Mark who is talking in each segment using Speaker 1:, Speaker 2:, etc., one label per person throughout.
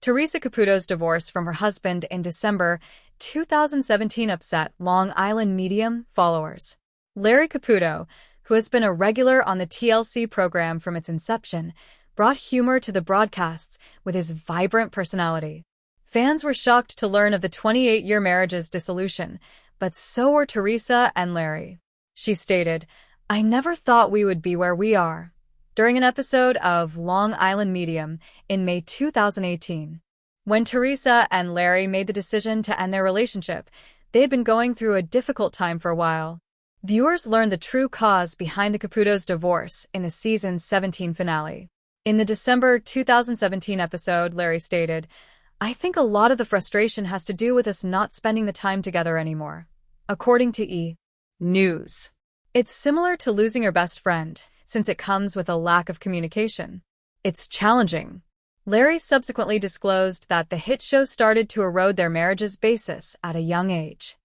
Speaker 1: Theresa Caputo's divorce from her husband in December 2017 upset Long Island medium followers. Larry Caputo, who has been a regular on the TLC program from its inception, brought humor to the broadcasts with his vibrant personality. Fans were shocked to learn of the 28-year marriage's dissolution, but so were Theresa and Larry. She stated, "I never thought we would be where we are," during an episode of Long Island Medium in May 2018. When Theresa and Larry made the decision to end their relationship, they had been going through a difficult time for a while. Viewers learned the true cause behind the Caputo's divorce in the season's 17 finale. In the December 2017 episode, Larry stated, "I think a lot of the frustration has to do with us not spending the time together anymore." According to E! News, it's similar to losing your best friend, since it comes with a lack of communication. It's challenging. Larry subsequently disclosed that the hit show started to erode their marriage's basis at a young age.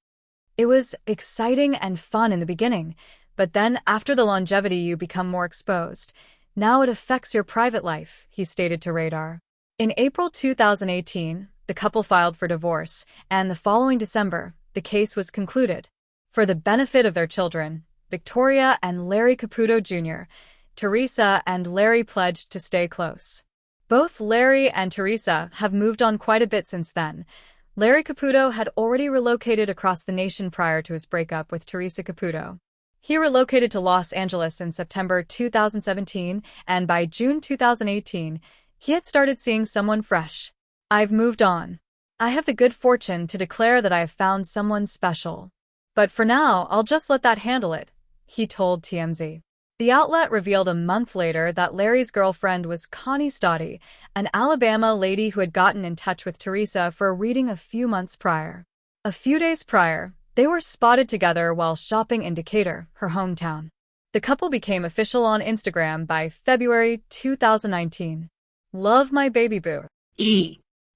Speaker 1: "It was exciting and fun in the beginning, but then after the longevity you become more exposed. Now it affects your private life," he stated to Radar. In April 2018, the couple filed for divorce, and the following December, the case was concluded. For the benefit of their children, Victoria and Larry Caputo Jr., Theresa and Larry pledged to stay close. Both Larry and Theresa have moved on quite a bit since then. Larry Caputo had already relocated across the nation prior to his breakup with Theresa Caputo. He relocated to Los Angeles in September 2017, and by June 2018, he had started seeing someone fresh. "I've moved on. I have the good fortune to declare that I have found someone special. But for now, I'll just let that handle it," he told TMZ. The outlet revealed a month later that Larry's girlfriend was Connie Stoddy, an Alabama lady who had gotten in touch with Theresa for a reading a few months prior. A few days prior, they were spotted together while shopping in Decatur, her hometown. The couple became official on Instagram by February 2019. "Love my baby boo."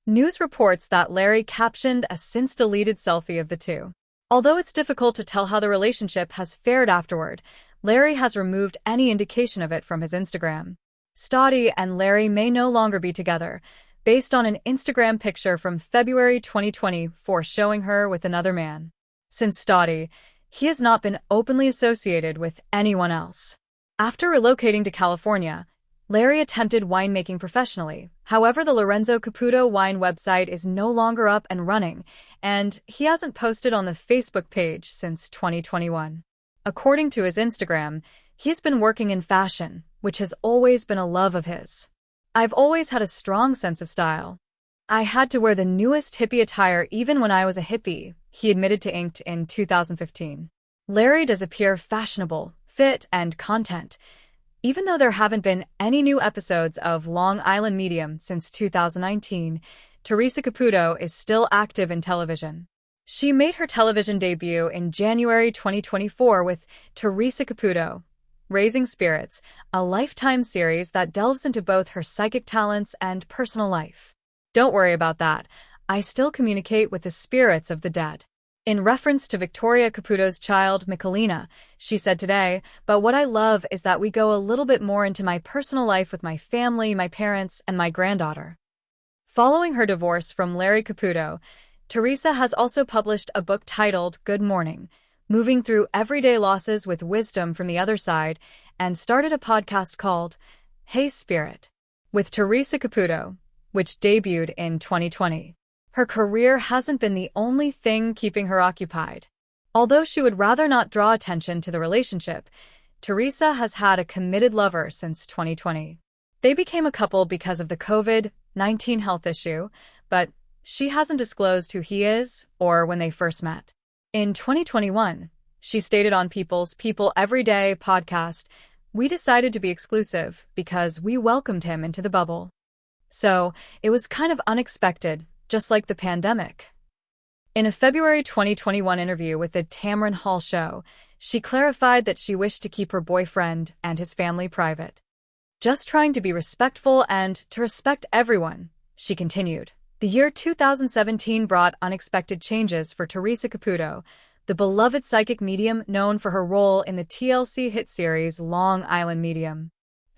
Speaker 1: News reports that Larry captioned a since-deleted selfie of the two. Although it's difficult to tell how the relationship has fared afterward, Larry has removed any indication of it from his Instagram. Stoddy and Larry may no longer be together, based on an Instagram picture from February 2024 showing her with another man. Since Stoddy, he has not been openly associated with anyone else. After relocating to California, Larry attempted winemaking professionally. However, the Lorenzo Caputo wine website is no longer up and running, and he hasn't posted on the Facebook page since 2021. According to his Instagram, he's been working in fashion, which has always been a love of his. "I've always had a strong sense of style. I had to wear the newest hippie attire even when I was a hippie," he admitted to Inked in 2015. Larry does appear fashionable, fit, and content. Even though there haven't been any new episodes of Long Island Medium since 2019, Theresa Caputo is still active in television. She made her television debut in January 2024 with Theresa Caputo, Raising Spirits, a Lifetime series that delves into both her psychic talents and personal life. "Don't worry about that. I still communicate with the spirits of the dead." In reference to Victoria Caputo's child, Michelina, she said today, "But what I love is that we go a little bit more into my personal life with my family, my parents, and my granddaughter." Following her divorce from Larry Caputo, Theresa has also published a book titled Good Morning, Moving Through Everyday Losses with Wisdom from the Other Side, and started a podcast called Hey Spirit with Theresa Caputo, which debuted in 2020. Her career hasn't been the only thing keeping her occupied. Although she would rather not draw attention to the relationship, Theresa has had a committed lover since 2020. They became a couple because of the COVID-19 health issue, but she hasn't disclosed who he is or when they first met. In 2021, she stated on People's People Everyday podcast, "We decided to be exclusive because we welcomed him into the bubble. So it was kind of unexpected, just like the pandemic." In a February 2021 interview with the Tamron Hall Show, she clarified that she wished to keep her boyfriend and his family private. "Just trying to be respectful and to respect everyone," she continued. The year 2017 brought unexpected changes for Theresa Caputo, the beloved psychic medium known for her role in the TLC hit series Long Island Medium.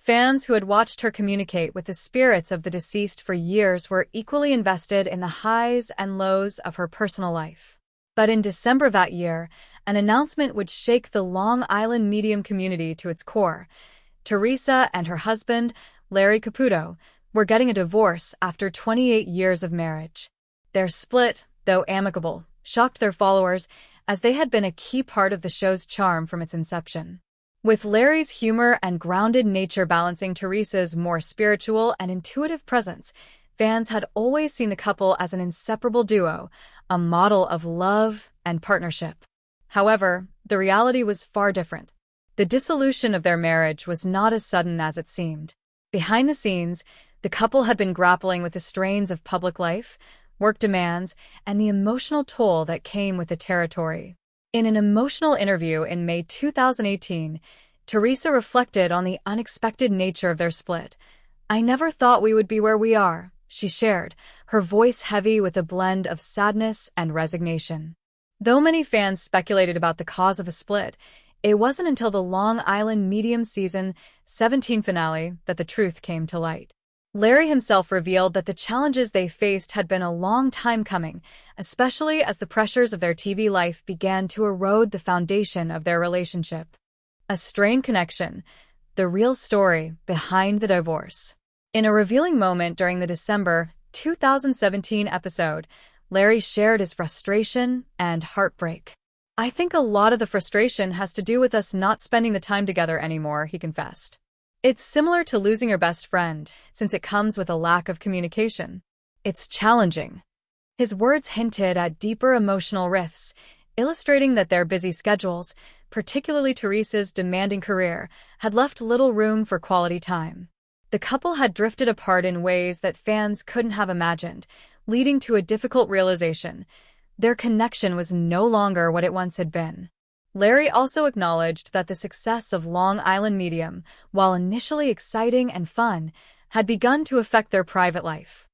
Speaker 1: Fans who had watched her communicate with the spirits of the deceased for years were equally invested in the highs and lows of her personal life. But in December that year, an announcement would shake the Long Island medium community to its core. Theresa and her husband, Larry Caputo, were getting a divorce after 28 years of marriage. Their split, though amicable, shocked their followers, as they had been a key part of the show's charm from its inception. With Larry's humor and grounded nature balancing Theresa's more spiritual and intuitive presence, fans had always seen the couple as an inseparable duo, a model of love and partnership. However, the reality was far different. The dissolution of their marriage was not as sudden as it seemed. Behind the scenes, the couple had been grappling with the strains of public life, work demands, and the emotional toll that came with the territory. In an emotional interview in May 2018, Theresa reflected on the unexpected nature of their split. "I never thought we would be where we are," she shared, her voice heavy with a blend of sadness and resignation. Though many fans speculated about the cause of the split, it wasn't until the Long Island Medium Season 17 finale that the truth came to light. Larry himself revealed that the challenges they faced had been a long time coming, especially as the pressures of their TV life began to erode the foundation of their relationship. A strained connection, the real story behind the divorce. In a revealing moment during the December 2017 episode, Larry shared his frustration and heartbreak. "I think a lot of the frustration has to do with us not spending the time together anymore," he confessed. "It's similar to losing your best friend, since it comes with a lack of communication. It's challenging." His words hinted at deeper emotional rifts, illustrating that their busy schedules, particularly Theresa's demanding career, had left little room for quality time. The couple had drifted apart in ways that fans couldn't have imagined, leading to a difficult realization: their connection was no longer what it once had been. Larry also acknowledged that the success of Long Island Medium, while initially exciting and fun, had begun to affect their private life.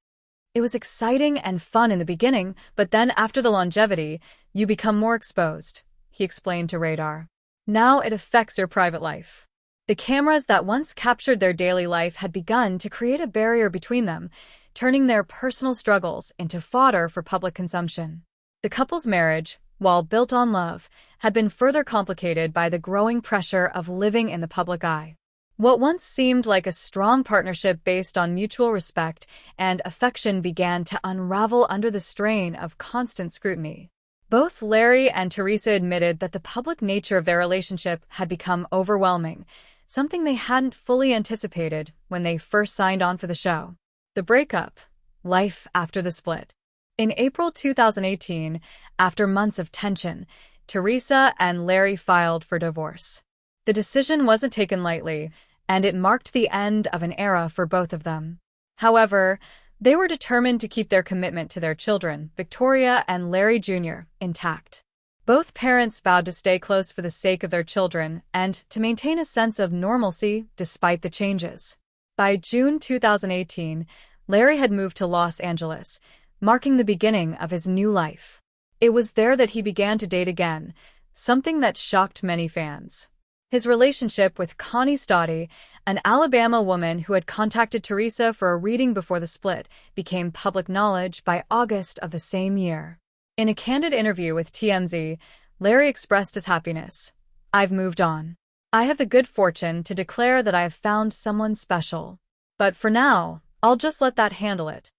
Speaker 1: "It was exciting and fun in the beginning, but then after the longevity, you become more exposed," he explained to Radar. "Now it affects your private life." The cameras that once captured their daily life had begun to create a barrier between them, turning their personal struggles into fodder for public consumption. The couple's marriage, while built on love, had been further complicated by the growing pressure of living in the public eye. What once seemed like a strong partnership based on mutual respect and affection began to unravel under the strain of constant scrutiny. Both Larry and Theresa admitted that the public nature of their relationship had become overwhelming, something they hadn't fully anticipated when they first signed on for the show. The breakup, life after the split. In April 2018, after months of tension, Theresa and Larry filed for divorce. The decision wasn't taken lightly, and it marked the end of an era for both of them. However, they were determined to keep their commitment to their children, Victoria and Larry Jr., intact. Both parents vowed to stay close for the sake of their children and to maintain a sense of normalcy despite the changes. By June 2018, Larry had moved to Los Angeles, marking the beginning of his new life. It was there that he began to date again, something that shocked many fans. His relationship with Connie Stoddy, an Alabama woman who had contacted Theresa for a reading before the split, became public knowledge by August of the same year. In a candid interview with TMZ, Larry expressed his happiness. "I've moved on. I have the good fortune to declare that I have found someone special. But for now, I'll just let that handle it."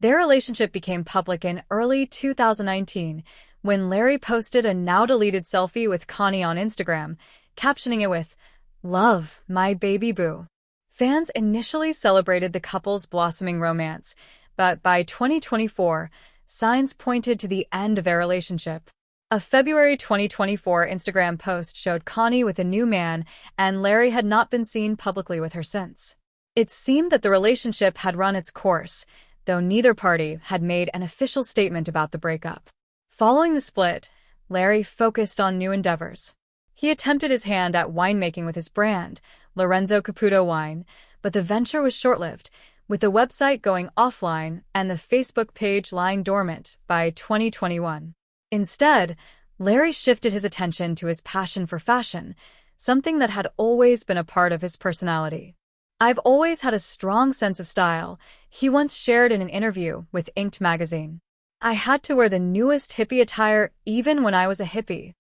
Speaker 1: Their relationship became public in early 2019 when Larry posted a now-deleted selfie with Connie on Instagram, captioning it with, "Love, my baby boo." Fans initially celebrated the couple's blossoming romance, but by 2024, signs pointed to the end of their relationship. A February 2024 Instagram post showed Connie with a new man, and Larry had not been seen publicly with her since. It seemed that the relationship had run its course, though neither party had made an official statement about the breakup. Following the split, Larry focused on new endeavors. He attempted his hand at winemaking with his brand, Lorenzo Caputo Wine, but the venture was short-lived, with the website going offline and the Facebook page lying dormant by 2021. Instead, Larry shifted his attention to his passion for fashion, something that had always been a part of his personality. I've always had a strong sense of style, he once shared in an interview with Inked magazine. I had to wear the newest hippie attire even when I was a hippie.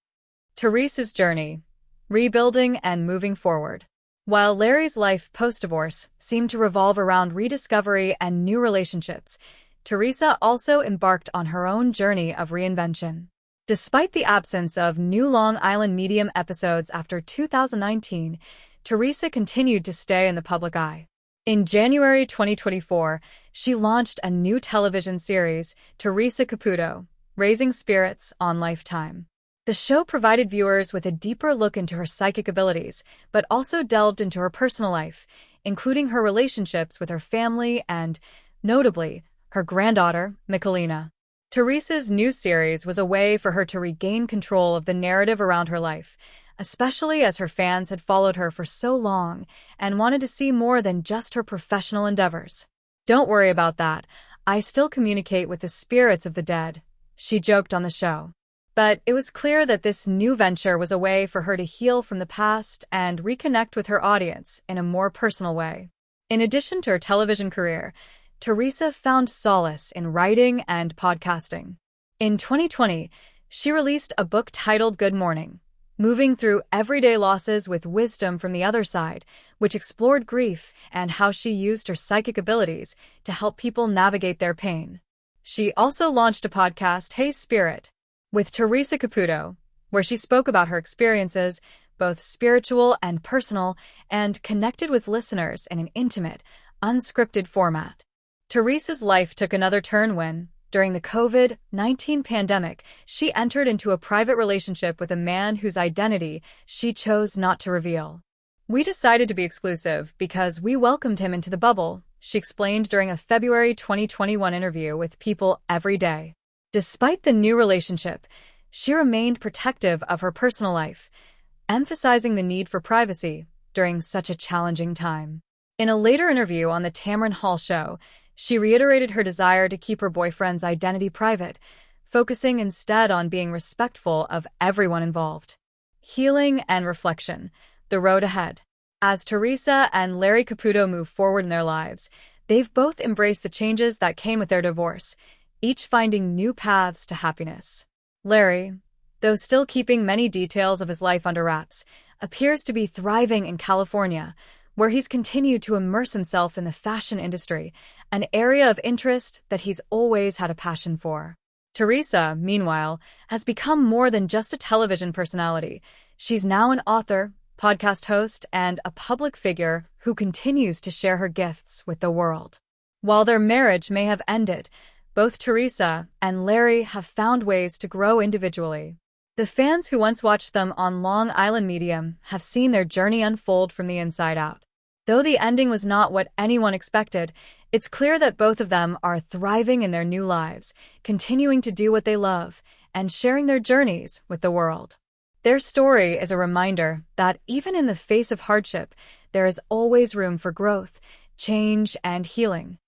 Speaker 1: Theresa's journey, rebuilding and moving forward. While Larry's life post-divorce seemed to revolve around rediscovery and new relationships, Theresa also embarked on her own journey of reinvention. Despite the absence of new Long Island Medium episodes after 2019, Theresa continued to stay in the public eye. In January 2024, she launched a new television series, Theresa Caputo, Raising Spirits, on Lifetime. The show provided viewers with a deeper look into her psychic abilities, but also delved into her personal life, including her relationships with her family and, notably, her granddaughter, Michelina. Theresa's new series was a way for her to regain control of the narrative around her life, especially as her fans had followed her for so long and wanted to see more than just her professional endeavors. "Don't worry about that. I still communicate with the spirits of the dead," she joked on the show. But it was clear that this new venture was a way for her to heal from the past and reconnect with her audience in a more personal way. In addition to her television career, Theresa found solace in writing and podcasting. In 2020, she released a book titled Good Morning, Moving Through Everyday Losses with Wisdom from the Other Side, which explored grief and how she used her psychic abilities to help people navigate their pain. She also launched a podcast, Hey Spirit, with Theresa Caputo, where she spoke about her experiences, both spiritual and personal, and connected with listeners in an intimate, unscripted format. Theresa's life took another turn when, during the COVID-19 pandemic, she entered into a private relationship with a man whose identity she chose not to reveal. "We decided to be exclusive because we welcomed him into the bubble," she explained during a February 2021 interview with People Every Day. Despite the new relationship, she remained protective of her personal life, emphasizing the need for privacy during such a challenging time. In a later interview on The Tamron Hall Show, she reiterated her desire to keep her boyfriend's identity private, focusing instead on being respectful of everyone involved. Healing and reflection, the road ahead. As Theresa and Larry Caputo move forward in their lives, they've both embraced the changes that came with their divorce, each finding new paths to happiness. Larry, though still keeping many details of his life under wraps, appears to be thriving in California, where he's continued to immerse himself in the fashion industry, an area of interest that he's always had a passion for. Theresa, meanwhile, has become more than just a television personality. She's now an author, podcast host, and a public figure who continues to share her gifts with the world. While their marriage may have ended, both Theresa and Larry have found ways to grow individually. The fans who once watched them on Long Island Medium have seen their journey unfold from the inside out. Though the ending was not what anyone expected, it's clear that both of them are thriving in their new lives, continuing to do what they love, and sharing their journeys with the world. Their story is a reminder that even in the face of hardship, there is always room for growth, change, and healing.